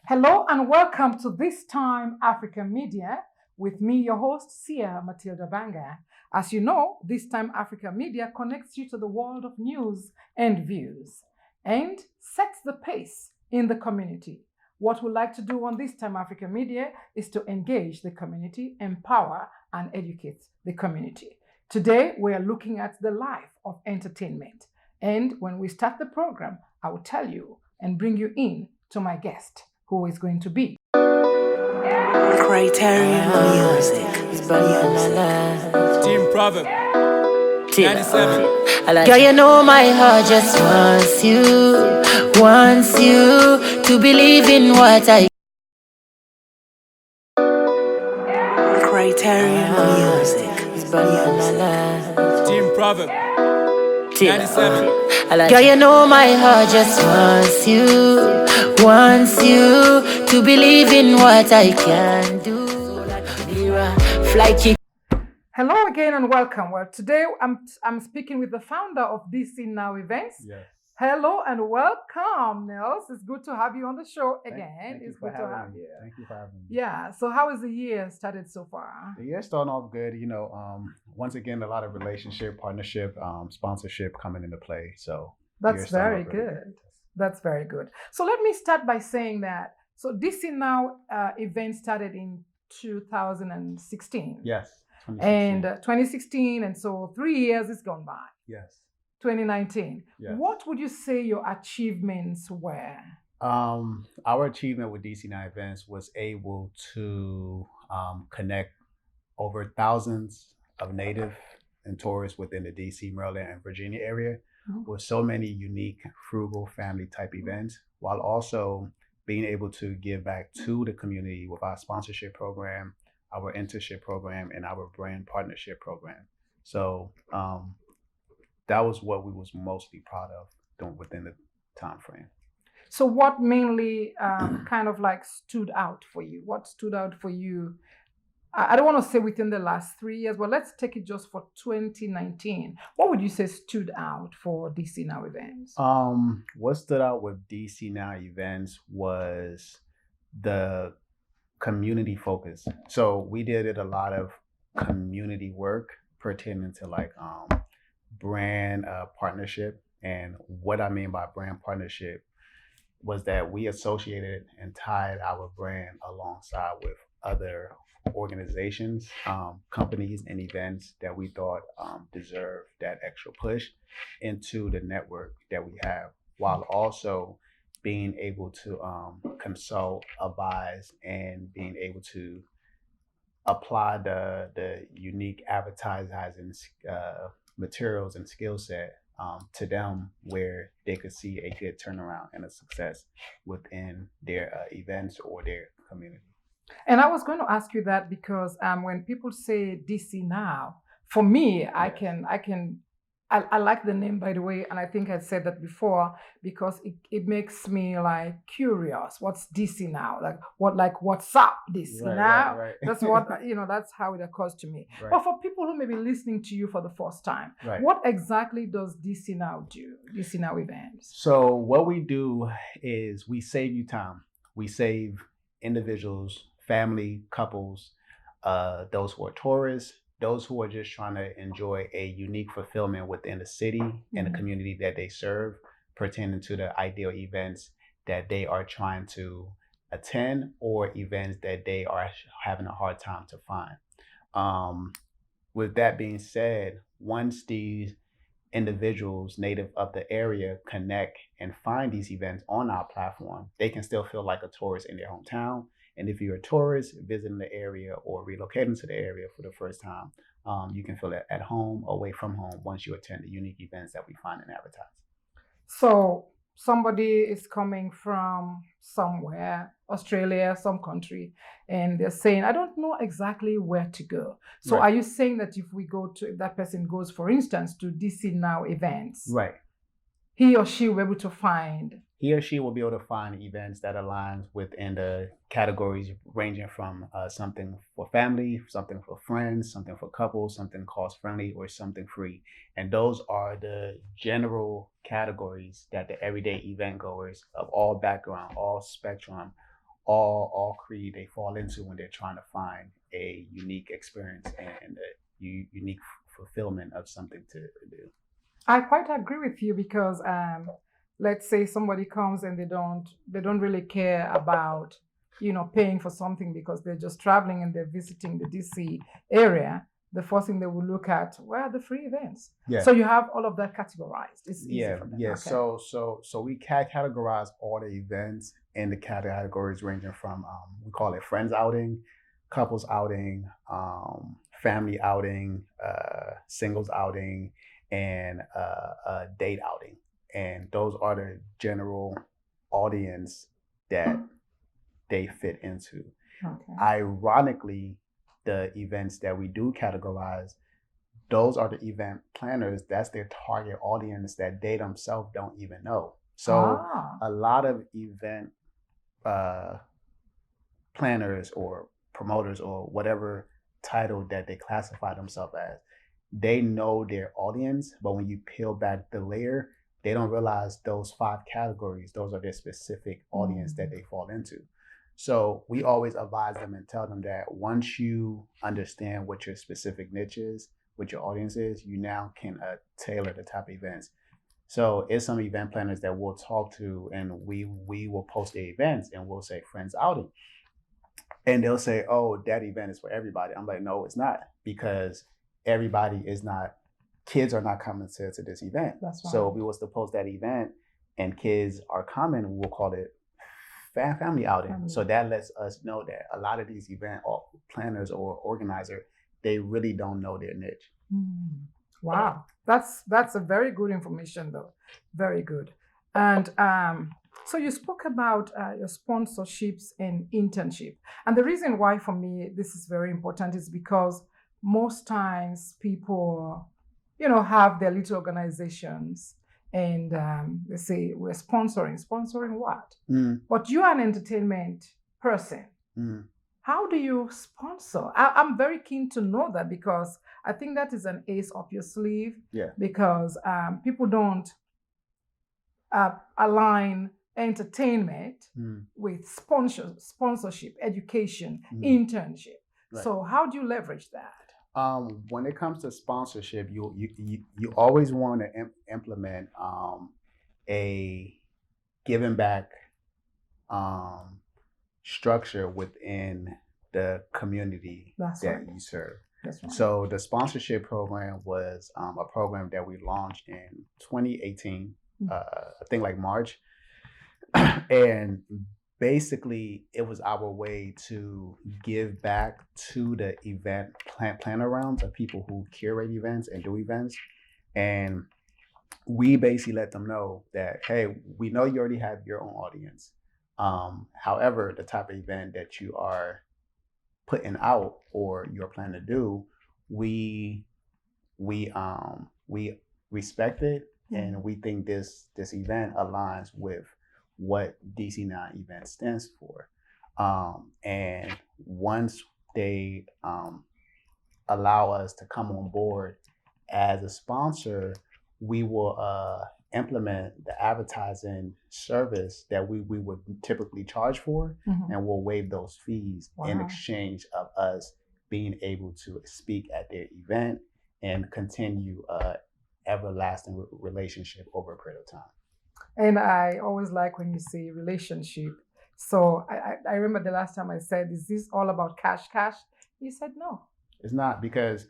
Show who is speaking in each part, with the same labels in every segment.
Speaker 1: Hello and welcome to This Time Africa Media with me, your host, Sia Matilda Banga. As you know, This Time Africa Media connects you to the world of news and views and sets the pace in the community. What we like to do on This Time Africa Media is to engage the community, empower and educate the community. Today, we are looking at the life of entertainment. And when we start the program, I will tell you and bring you in to my guest, who is going to be
Speaker 2: Criterion Music. It's body on my life.
Speaker 3: Team Proverb 97.
Speaker 2: Girl, you know my heart just wants you to believe in what I. Criterion Music. It's body on my life.
Speaker 3: Team Proverb 97.
Speaker 2: Girl, you know my heart just wants you to believe in what I can do. Fly kick.
Speaker 1: Hello again and welcome. Well, today I'm speaking with the founder of DC Now Events.
Speaker 4: Yes.
Speaker 1: Hello and welcome, Nels. It's good to have you on the show again.
Speaker 4: Thank you
Speaker 1: It's
Speaker 4: for
Speaker 1: good to have
Speaker 4: having me.
Speaker 1: you.
Speaker 4: Thank you for having me.
Speaker 1: Yeah. So how is the year started so far?
Speaker 4: The year's starting off good. Once again, a lot of relationship, partnership, sponsorship coming into play. So the
Speaker 1: That's
Speaker 4: year's starting
Speaker 1: very
Speaker 4: off really
Speaker 1: good. That's very good. So let me start by saying that DC Now event started in 2016.
Speaker 4: Yes.
Speaker 1: And 2016, and so 3 years has gone by.
Speaker 4: Yes.
Speaker 1: 2019.
Speaker 4: Yes.
Speaker 1: What would you say your achievements were?
Speaker 4: Our achievement with DC Now Events was able to connect over thousands of native and tourists within the DC, Maryland, and Virginia area with so many unique, frugal family type events, while also being able to give back to the community with our sponsorship program, our internship program, and our brand partnership program. So that was what we was mostly proud of doing within the time frame.
Speaker 1: So what mainly kind of like stood out for you? What stood out for you? I don't want to say within the last 3 years, but let's take it just for 2019. What would you say stood out for DC Now Events?
Speaker 4: What stood out with DC Now Events was the community focus. So we did a lot of community work pertaining to like brand partnership. And what I mean by brand partnership was that we associated and tied our brand alongside with other organizations, companies, and events that we thought deserved that extra push into the network that we have, while also being able to consult, advise, and being able to apply the unique advertising materials and skill set to them, where they could see a good turnaround and a success within their events or their community.
Speaker 1: And I was going to ask you that because when people say DC Now, for me, I like the name, by the way, and I think I said that before because it makes me like curious. What's DC Now? What's up, DC Now?
Speaker 4: Right.
Speaker 1: That's what that's how it occurs to me.
Speaker 4: Right.
Speaker 1: But for people who may be listening to you for the first time,
Speaker 4: Right.
Speaker 1: what exactly does DC Now do? DC Now Events.
Speaker 4: So what we do is we save you time. We save individuals, family, couples, those who are tourists, those who are just trying to enjoy a unique fulfillment within the city and the community that they serve, pertaining to the ideal events that they are trying to attend or events that they are having a hard time to find. With that being said, once these individuals native of the area connect and find these events on our platform, they can still feel like a tourist in their hometown. And if you're a tourist visiting the area or relocating to the area for the first time, you can feel it at home, away from home, once you attend the unique events that we find and advertise.
Speaker 1: So somebody is coming from somewhere, Australia, some country, and they're saying, I don't know exactly where to go. So
Speaker 4: Right.
Speaker 1: are you saying that if that person goes, for instance, to DC Now events,
Speaker 4: Right.
Speaker 1: he or she will be able to find?
Speaker 4: He or she will be able to find events that aligns within the categories ranging from something for family, something for friends, something for couples, something cost friendly, or something free. And those are the general categories that the everyday event goers of all background, all spectrum all creed they fall into when they're trying to find a unique experience and a unique fulfillment of something to do.
Speaker 1: I quite agree with you because let's say somebody comes and they don't really care about paying for something because they're just traveling and they're visiting the DC area. The first thing they will look at, where are the free events?
Speaker 4: Yeah.
Speaker 1: So you have all of that categorized. It's easy
Speaker 4: Yeah,
Speaker 1: for them.
Speaker 4: yeah.
Speaker 1: Okay.
Speaker 4: So we categorize all the events in the categories ranging from we call it friends outing, couples outing, family outing, singles outing, and a date outing. And those are the general audience that they fit into.
Speaker 1: Okay.
Speaker 4: Ironically, the events that we do categorize, those are the event planners. That's their target audience that they themselves don't even know. So a lot of event planners or promoters or whatever title that they classify themselves as, they know their audience, but when you peel back the layer, they don't realize those 5 categories, those are their specific audience that they fall into. So we always advise them and tell them that once you understand what your specific niche is, what your audience is, you now can tailor the type of events. So it's some event planners that we'll talk to and we will post the events and we'll say friends outing. And they'll say, oh, that event is for everybody. I'm like, no, it's not, because everybody is not, kids are not coming to this event.
Speaker 1: That's right.
Speaker 4: So if we was to post that event and kids are coming, we'll call it family outing. So that lets us know that a lot of these event planners or organizer, they really don't know their niche.
Speaker 1: Wow, that's a very good information though, very good. And so you spoke about your sponsorships and internship, and the reason why for me this is very important is because most times people, have their little organizations. And they say, we're sponsoring what? But you are an entertainment person. How do you sponsor? I'm very keen to know that, because I think that is an ace up your sleeve.
Speaker 4: Yeah.
Speaker 1: Because people don't align entertainment with sponsorship, education, internship. Right. So how do you leverage that?
Speaker 4: When it comes to sponsorship, you always want to implement a giving back structure within the community you serve.
Speaker 1: That's right.
Speaker 4: So the sponsorship program was a program that we launched in 2018, I think like March, and basically it was our way to give back to the event planner rounds of people who curate events and do events. And we basically let them know that, hey, we know you already have your own audience. However, the type of event that you are putting out or you're planning to do, we respect it, and we think this event aligns with what DC9 event stands for. And once they allow us to come on board as a sponsor, we will implement the advertising service that we would typically charge for, and we'll waive those fees in exchange of us being able to speak at their event and continue everlasting relationship over a period of time.
Speaker 1: And I always like when you say relationship. So I remember the last time I said, is this all about cash? You said no.
Speaker 4: It's not, because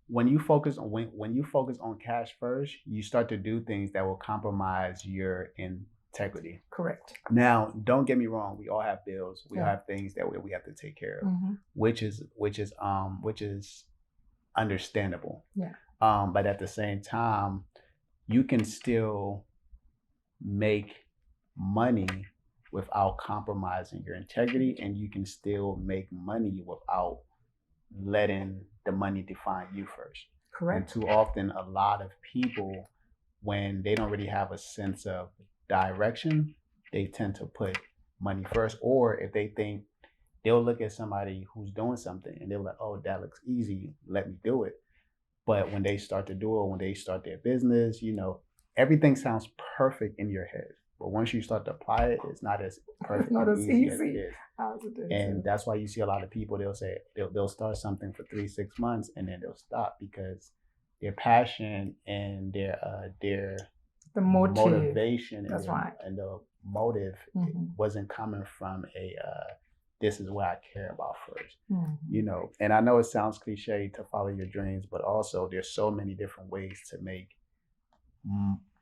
Speaker 4: when you focus on cash first, you start to do things that will compromise your integrity.
Speaker 1: Correct.
Speaker 4: Now, don't get me wrong. We all have bills. We all have things that we have to take care of, which is understandable.
Speaker 1: Yeah.
Speaker 4: But at the same time, you can still make money without compromising your integrity, and you can still make money without letting the money define you first.
Speaker 1: Correct.
Speaker 4: And too often, a lot of people, when they don't really have a sense of direction, they tend to put money first. Or if they think, they'll look at somebody who's doing something and they're like, oh, that looks easy, let me do it. But when they start to do it, when they start their business, everything sounds perfect in your head. But once you start to apply it, it's not as perfect
Speaker 1: It's not
Speaker 4: and
Speaker 1: as
Speaker 4: easy as it
Speaker 1: easy
Speaker 4: is.
Speaker 1: as it is.
Speaker 4: And that's why you see a lot of people, they'll say they'll start something for 3-6 months and then they'll stop because their passion and their
Speaker 1: the motive.
Speaker 4: motivation
Speaker 1: That's
Speaker 4: and,
Speaker 1: right.
Speaker 4: and the motive wasn't coming from a this is what I care about first, you know. And I know it sounds cliche to follow your dreams, but also there's so many different ways to make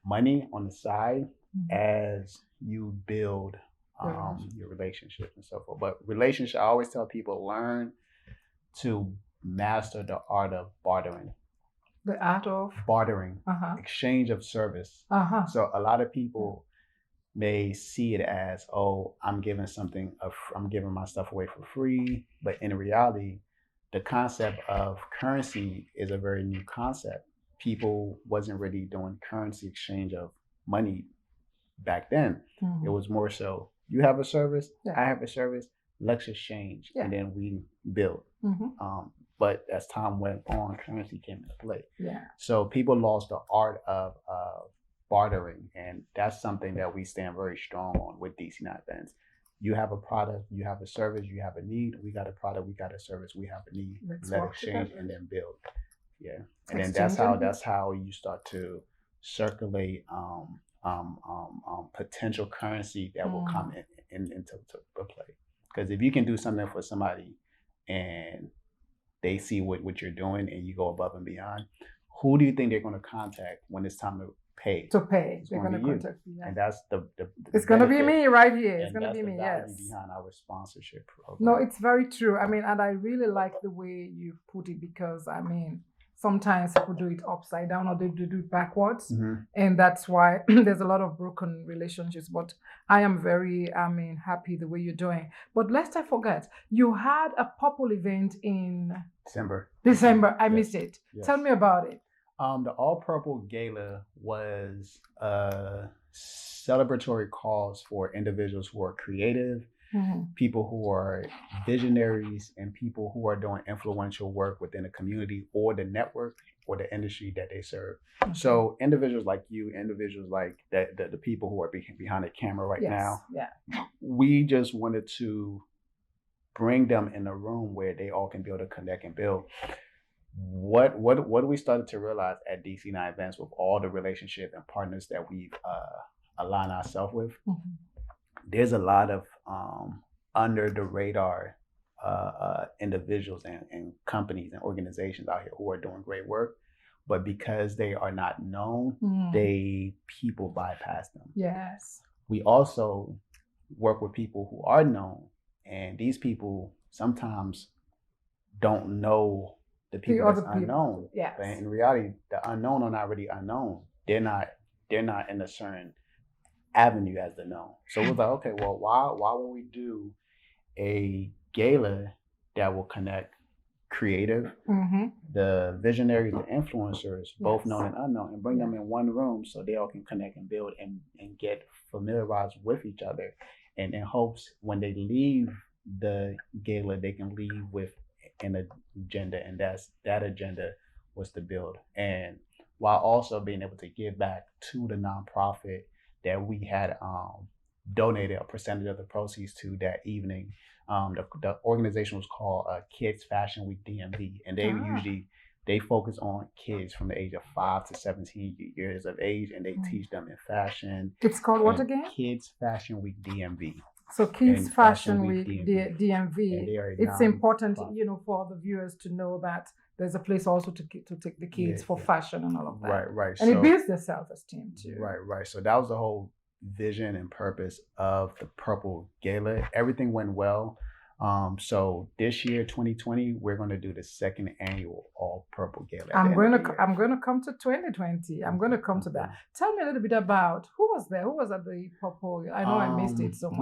Speaker 4: money on the side as you build your relationships and so forth. But I always tell people, learn to master the art of bartering.
Speaker 1: The art of
Speaker 4: bartering, exchange of service. So a lot of people may see it as, oh, I'm giving my stuff away for free. But in reality, the concept of currency is a very new concept. People wasn't really doing currency exchange of money back then. It was more so, you have a service, I have a service, let's exchange, and then we build. But as time went on, currency came into play. So people lost the art of bartering, and that's something that we stand very strong on with DC9 Events. You have a product, you have a service, you have a need. We got a product, we got a service, we have a need. Let exchange and then build. Yeah, and then that's how you start to circulate potential currency that will come into play. Because if you can do something for somebody and they see what you're doing and you go above and beyond, who do you think they're going to contact when it's time to pay?
Speaker 1: They're going to contact you.
Speaker 4: And that's the
Speaker 1: it's going to be me right here. It's going to be me, yes.
Speaker 4: Behind our sponsorship program.
Speaker 1: No, it's very true. I mean, and I really like the way you put it because, I mean, sometimes people do it upside down or they do it backwards. And that's why there's a lot of broken relationships. But I am very, happy the way you're doing. But lest I forget, you had a purple event in December. I missed it. Yes. Tell me about it.
Speaker 4: The All Purple Gala was a celebratory cause for individuals who are creative, people who are visionaries, and people who are doing influential work within a community or the network or the industry that they serve. So individuals like you, individuals like the people who are behind the camera right now, we just wanted to bring them in a room where they all can be able to connect and build. What we started to realize at DC9 Events with all the relationship and partners that we've aligned ourselves with, there's a lot of under the radar individuals and companies and organizations out here who are doing great work, but because they are not known, people bypass them.
Speaker 1: Yes.
Speaker 4: We also work with people who are known, and these people sometimes don't know the people that's unknown.
Speaker 1: Yes.
Speaker 4: But in reality, the unknown are not really unknown. They're not in a certain avenue as the known. So we're like, okay, well, why would we do a gala that will connect creative, the visionaries, the influencers, both known and unknown, and bring them in one room so they all can connect and build and get familiarized with each other, and in hopes when they leave the gala, they can leave with an agenda, and that agenda was to build. And while also being able to give back to the nonprofit that we had donated a percentage of the proceeds to that evening. The organization was called Kids Fashion Week DMV, and they focus on kids from the age of 5 to 17 years of age, and they teach them in fashion.
Speaker 1: It's called what again?
Speaker 4: Kids Fashion Week DMV.
Speaker 1: So Kids Fashion Week DMV. It's important, for the viewers to know that there's a place also to take the kids for fashion and all of that.
Speaker 4: Right.
Speaker 1: And it builds their self-esteem too.
Speaker 4: Right. So that was the whole vision and purpose of the Purple Gala. Everything went well. So this year, 2020, we're going to do the second annual All Purple Gala.
Speaker 1: I'm going to come to 2020. I'm going to come to that. Tell me a little bit about who was there. Who was at the Purple? I know I missed it so much.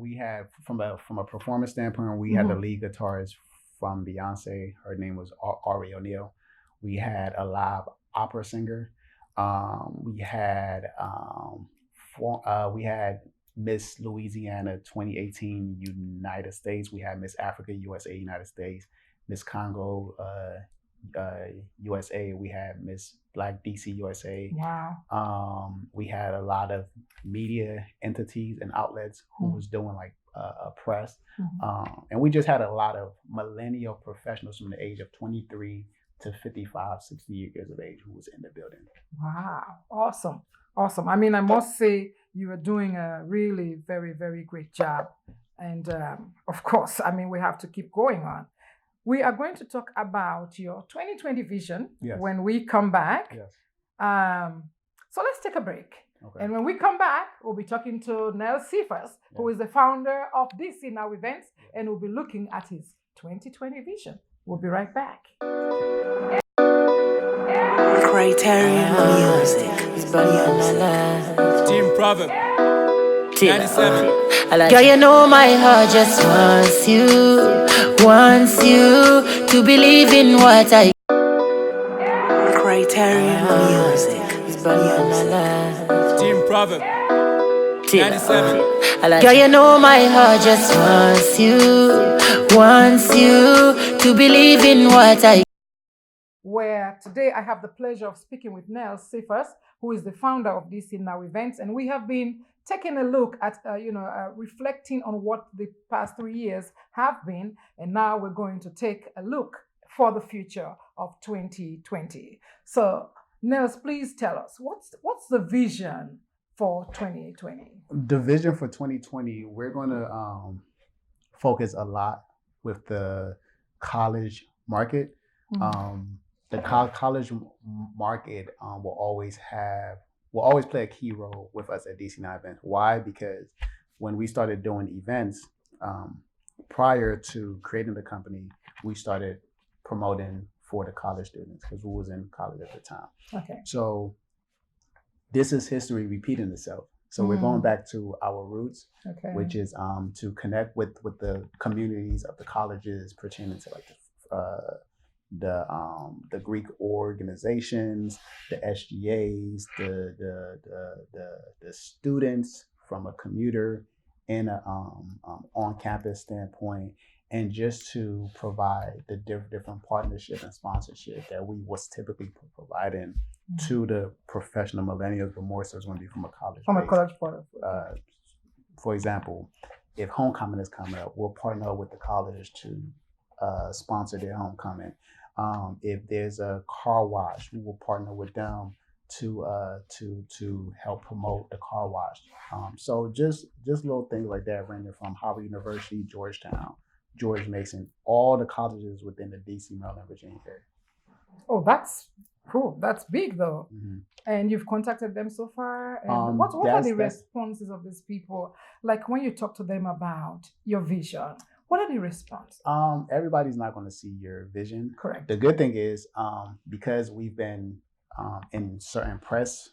Speaker 4: We had from a performance standpoint, we had the lead guitarist from Beyonce. Her name was Ari O'Neal. We had a live opera singer. We had Miss Louisiana 2018 United States. We had Miss Africa USA United States, Miss Congo USA. We had Miss Black DC USA.
Speaker 1: Wow.
Speaker 4: We had a lot of media entities and outlets who was doing like a press. And we just had a lot of millennial professionals from the age of 23 to 55, 60 years of age who was in the building.
Speaker 1: Wow. Awesome. Awesome. I mean, I must say you are doing a really very, very great job. And of course, I mean, we have to keep going on. We are going to talk about your 2020 vision when we come back.
Speaker 4: Yes.
Speaker 1: So let's take a break.
Speaker 4: Okay.
Speaker 1: And when we come back, we'll be talking to Nels Cephas, who is the founder of DC Now Events, and we'll be looking at his 2020 vision. We'll be right back.
Speaker 2: Criterion Music is
Speaker 3: Team Proverb. 97.
Speaker 2: Girl, you know my heart just wants you to believe in what I. Criterion Music is
Speaker 3: Team Proverb. 97.
Speaker 2: Girl, you know my heart just wants you to believe in what I.
Speaker 1: Where today I have the pleasure of speaking with Nels Cephas, who is the founder of DC Now Events, and we have been taking a look at, reflecting on what the past 3 years have been, and now we're going to take a look for the future of 2020. So, Nels, please tell us what's the vision for 2020?
Speaker 4: The vision for 2020, we're going to focus a lot with the college market. The college market will always play a key role with us at DC Now Events. Why? Because when we started doing events, prior to creating the company, we started promoting for the college students because we was in college at the time.
Speaker 1: Okay.
Speaker 4: So this is history repeating itself. So we're going back to our roots, which is to connect with the communities of the colleges pertaining to like the Greek organizations, the SGAs, the students from a commuter and a on-campus standpoint, and just to provide the different partnership and sponsorship that we was typically providing to the professional millennials, but more so it's going to be from a college.
Speaker 1: From a college part.
Speaker 4: For example, if homecoming is coming up, we'll partner with the college to sponsor their homecoming. If there's a car wash, we will partner with them to help promote the car wash. So just little things like that, ranging from Harvard University, Georgetown, George Mason, all the colleges within the DC, Maryland, Virginia area.
Speaker 1: Oh, that's cool. That's big though. And you've contacted them so far? And what are the responses of these people? Like when you talk to them about your vision, what are the responses?
Speaker 4: Everybody's not going to see your vision.
Speaker 1: Correct.
Speaker 4: The good thing is because we've been in certain press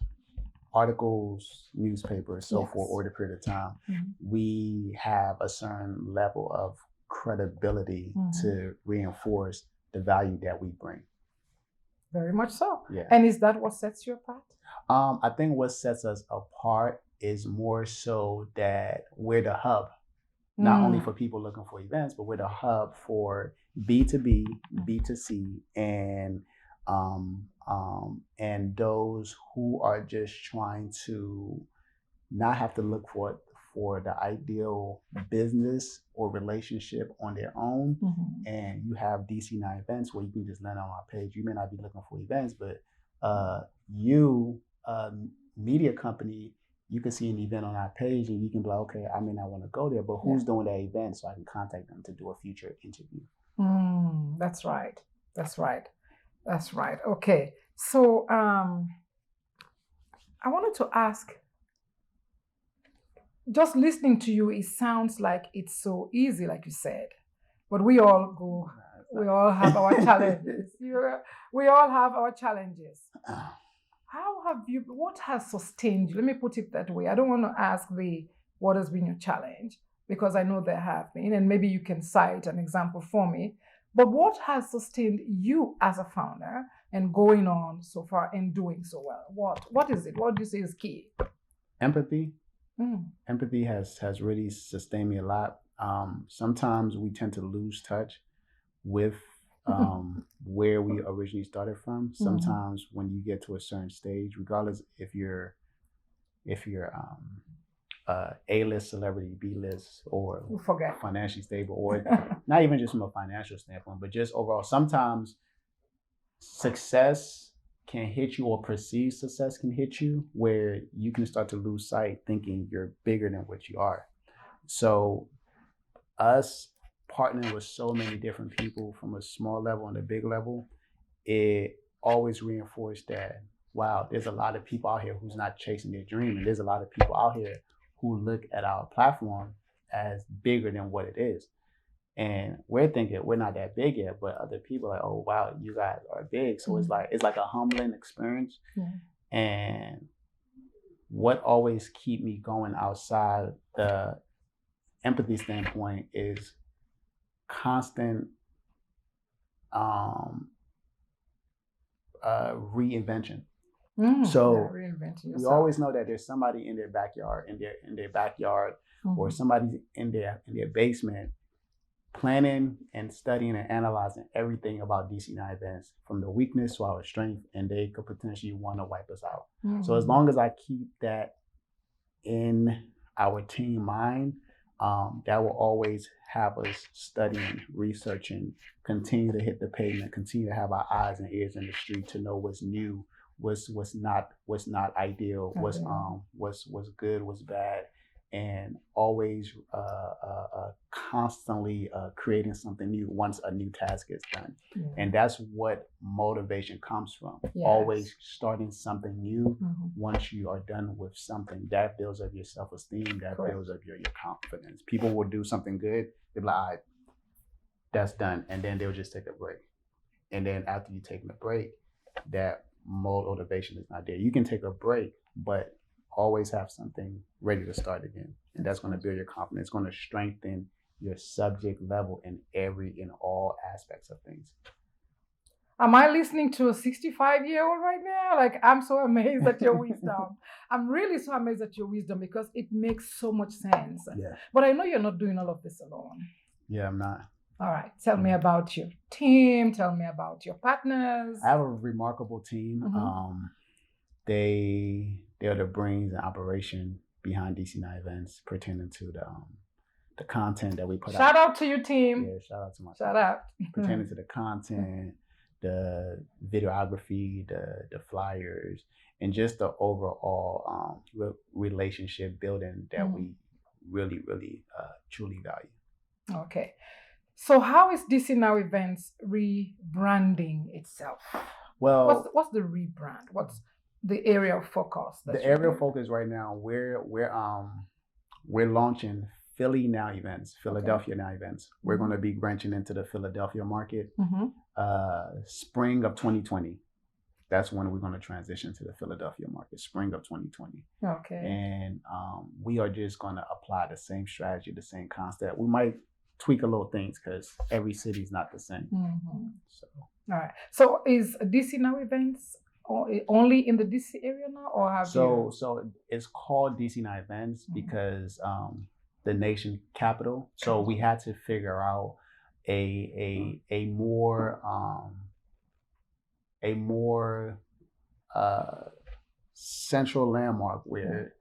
Speaker 4: articles, newspapers, so forth, over the period of time, we have a certain level of credibility to reinforce the value that we bring.
Speaker 1: Very much so.
Speaker 4: Yeah.
Speaker 1: And is that what sets you apart?
Speaker 4: I think what sets us apart is more so that we're the hub, not only for people looking for events, but we're the hub for B2B, B2C, and those who are just trying to not have to look for the ideal business or relationship on their own. And you have DC Now Events where you can just land on our page. You may not be looking for events, but media company, you can see an event on our page and you can be like, okay, I may not want to go there, but who's doing that event so I can contact them to do a future interview.
Speaker 1: That's right. That's right. That's right. Okay. So I wanted to ask, just listening to you, it sounds like it's so easy, like you said, but we all have our challenges. We all have our challenges. What has sustained you? Let me put it that way. I don't want to ask what has been your challenge, because I know there have been, and maybe you can cite an example for me, but what has sustained you as a founder and going on so far and doing so well? What is it? What do you say is key?
Speaker 4: Empathy. Empathy has really sustained me a lot. Sometimes we tend to lose touch with where we originally started from. Sometimes when you get to a certain stage, regardless if you're A-list celebrity, B-list, or financially stable, or not even just from a financial standpoint, but just overall, sometimes success can hit you, or perceived success can hit you, where you can start to lose sight thinking you're bigger than what you are. So us partnering with so many different people from a small level and a big level, it always reinforced that, wow, there's a lot of people out here who's not chasing their dream. And there's a lot of people out here who look at our platform as bigger than what it is. And we're thinking we're not that big yet, but other people are like, oh wow, you guys are big. So it's like a humbling experience. Yeah. And what always keep me going outside the empathy standpoint is constant reinvention. So we always know that there's somebody in their backyard, or somebody in their basement, planning and studying and analyzing everything about DC Now events, from the weakness to our strength, and they could potentially want to wipe us out. So as long as I keep that in our team mind, that will always have us studying, researching, continue to hit the pavement, continue to have our eyes and ears in the street to know what's new, what's not ideal, what's good, what's bad, and always constantly creating something new once a new task is done. And that's what motivation comes from. Always starting something new. Once you are done with something, that builds up your self-esteem, that builds up your confidence. People will do something good, they're like, all right, that's done, and then they'll just take a break. And then after you take a break, that motivation is not there. You can take a break, but always have something ready to start again. And that's going to build your confidence. It's going to strengthen your subject level in all aspects of things.
Speaker 1: Am I listening to a 65-year-old right now? Like, I'm so amazed at your wisdom. I'm really so amazed at your wisdom, because it makes so much sense. Yeah. But I know you're not doing all of this alone.
Speaker 4: Yeah, I'm not.
Speaker 1: All right. Tell me about your team. Tell me about your partners.
Speaker 4: I have a remarkable team. They're the brains and operation behind DC Now events, pertaining to the content that we put out.
Speaker 1: Shout out to your team.
Speaker 4: Yeah, shout out to my
Speaker 1: team.
Speaker 4: Pertaining to the content, the videography, the flyers, and just the overall relationship building that we really, really truly value.
Speaker 1: Okay. So how is DC Now events rebranding itself?
Speaker 4: Well,
Speaker 1: what's the rebrand? What's the area of focus?
Speaker 4: The area of focus right now, we're launching Philly Now events, Philadelphia Now events. We're going to be branching into the Philadelphia market. Spring of 2020. That's when we're going to transition to the Philadelphia market, spring of 2020. Okay. And we are just going to apply the same strategy, the same concept. We might tweak a little things because every city is not the same. So.
Speaker 1: All right. So is DC Now events only in the DC area now, or have you?
Speaker 4: So it's called DC Now events because the nation capital. So we had to figure out a more central landmark where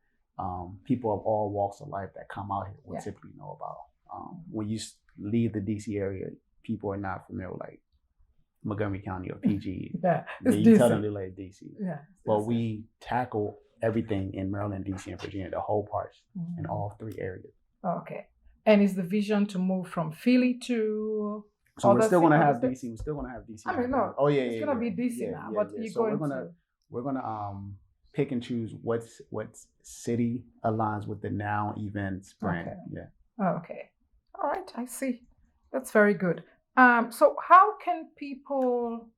Speaker 4: people of all walks of life that come out here will typically know about. When you leave the DC area, people are not familiar with like Montgomery County or PG. You tell them they like DC. But we tackle everything in Maryland, DC, and Virginia, the whole parts in all three areas.
Speaker 1: Okay. And is the vision to move from Philly to?
Speaker 4: So we're still going to have DC. We're still going to have DC.
Speaker 1: I mean, no.
Speaker 4: Oh yeah,
Speaker 1: it's going to be DC now. But you're
Speaker 4: so
Speaker 1: going
Speaker 4: we're gonna pick and choose what city aligns with the Now events brand.
Speaker 1: Okay. Okay. All right. I see. That's very good. So how can people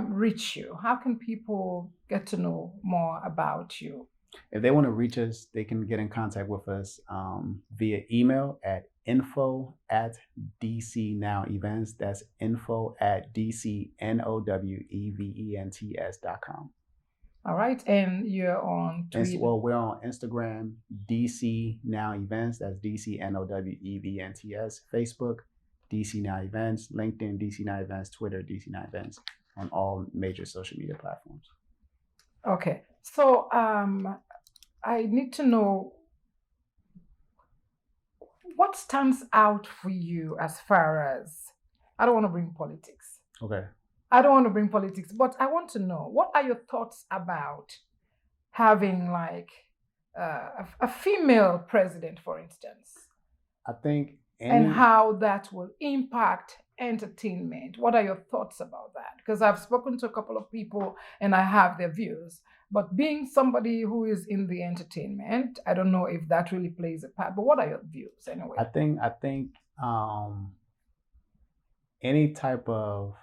Speaker 1: reach you? How can people get to know more about you?
Speaker 4: If they want to reach us, they can get in contact with us via email at info@DCNowEvents. That's info@DCNOWEVENTS.com.
Speaker 1: All right. And you're on Twitter?
Speaker 4: Well, we're on Instagram, DC Now Events. That's DCNOWEVENTS. Facebook, DC Now Events, LinkedIn, DC Now Events, Twitter, DC Now Events, on all major social media platforms.
Speaker 1: Okay. So I need to know what stands out for you as far as, I don't want to bring politics.
Speaker 4: Okay.
Speaker 1: I don't want to bring politics, but I want to know, what are your thoughts about having like a female president, for instance,
Speaker 4: I think
Speaker 1: and how that will impact entertainment? What are your thoughts about that? Because I've spoken to a couple of people and I have their views. But being somebody who is in the entertainment, I don't know if that really plays a part. But what are your views anyway?
Speaker 4: I think any type of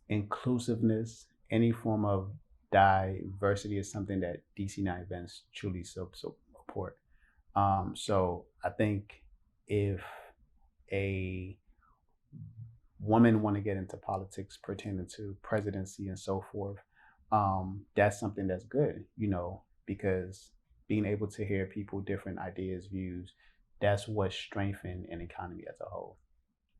Speaker 4: inclusiveness, any form of diversity is something that DC Now Events truly support. So I think if a woman want to get into politics pertaining to presidency and so forth, that's something that's good, because being able to hear people, different ideas, views, that's what strengthens an economy as a whole.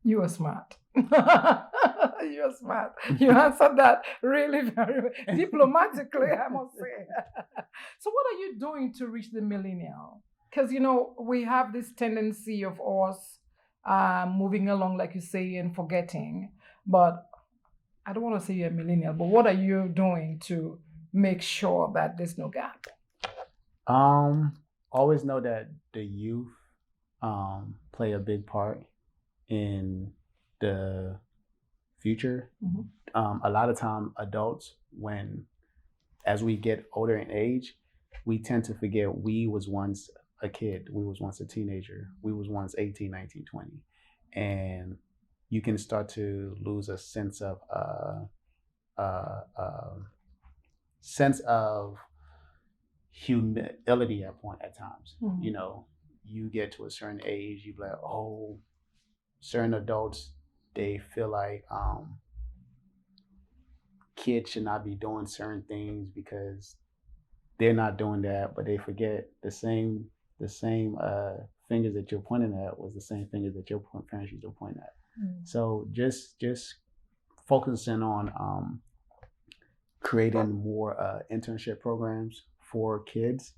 Speaker 1: You are smart. You're smart. You answered that really very diplomatically, I must say. So what are you doing to reach the millennial? Because, we have this tendency of us moving along, like you say, and forgetting. But I don't want to say you're a millennial, but what are you doing to make sure that there's no gap?
Speaker 4: Always know that the youth play a big part in the future. Mm-hmm. A lot of time adults, as we get older in age, we tend to forget we was once a kid, we was once a teenager, we was once 18, 19, 20. And you can start to lose a sense of humility at times. Mm-hmm. You get to a certain age, you be like, oh, certain adults, they feel like kids should not be doing certain things because they're not doing that, but they forget the same fingers that you're pointing at was the same fingers that your parents used to point at. Mm. So just focusing on creating more internship programs for kids,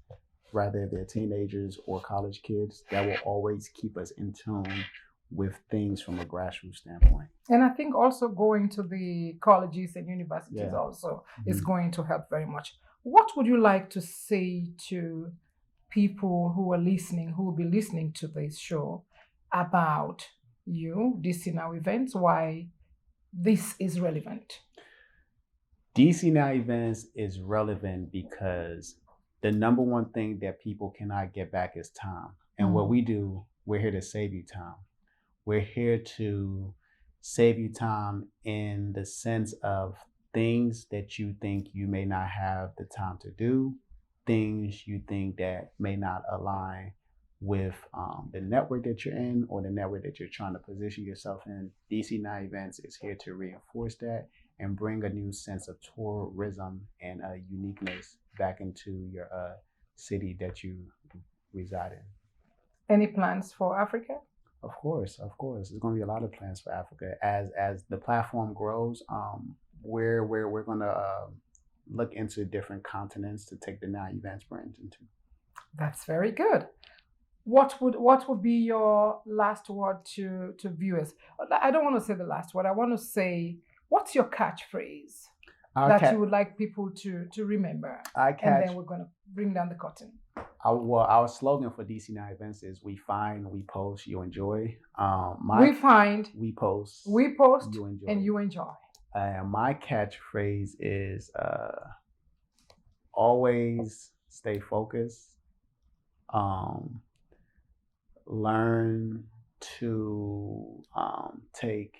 Speaker 4: rather they're teenagers or college kids, that will always keep us in tune with things from a grassroots standpoint.
Speaker 1: And I think also going to the colleges and universities also is going to help very much. What would you like to say to people who are listening, who will be listening to this show, about you, DC Now Events, why this is relevant?
Speaker 4: DC Now Events is relevant because the number one thing that people cannot get back is time. And what we do, we're here to save you time. We're here to save you time in the sense of things that you think you may not have the time to do, things you think that may not align with the network that you're in or the network that you're trying to position yourself in. DC Now Events is here to reinforce that and bring a new sense of tourism and uniqueness back into your city that you reside in.
Speaker 1: Any plans for Africa?
Speaker 4: Of course. There's going to be a lot of plans for Africa. As the platform grows, we're going to look into different continents to take the Now Events brand into.
Speaker 1: That's very good. What would be your last word to viewers? I don't want to say the last word. I want to say, what's your catchphrase you would like people to remember? And then we're going to bring down the curtain.
Speaker 4: Our slogan for DC Now Events is we find, we post, you enjoy.
Speaker 1: We find,
Speaker 4: we post,
Speaker 1: you enjoy. And you enjoy.
Speaker 4: My catchphrase is always stay focused. Learn to take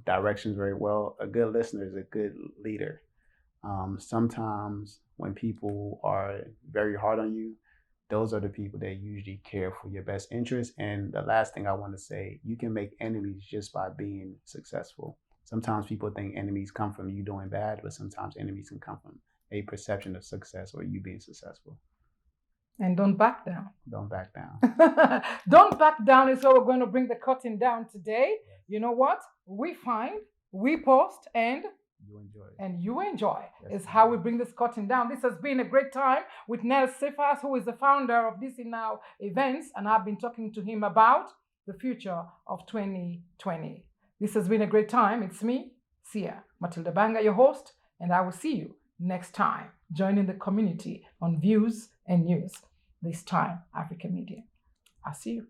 Speaker 4: directions very well. A good listener is a good leader. Sometimes when people are very hard on you, those are the people that usually care for your best interest. And the last thing I want to say, you can make enemies just by being successful. Sometimes people think enemies come from you doing bad, but sometimes enemies can come from a perception of success or you being successful.
Speaker 1: And don't back down.
Speaker 4: Don't back down.
Speaker 1: Don't back down is how we're going to bring the curtain down today. You know what? We find, we post, and
Speaker 4: You enjoy it.
Speaker 1: and you enjoy
Speaker 4: Yes,
Speaker 1: is how we bring this curtain down. This has been a great time with Nels Cephas, who is the founder of DC Now Events, and I've been talking to him about the future of 2020. This has been a great time. It's me, Sia Matilda Banga, your host, and I will see you next time. Joining the community on Views and News. This time, African Media. I'll see you.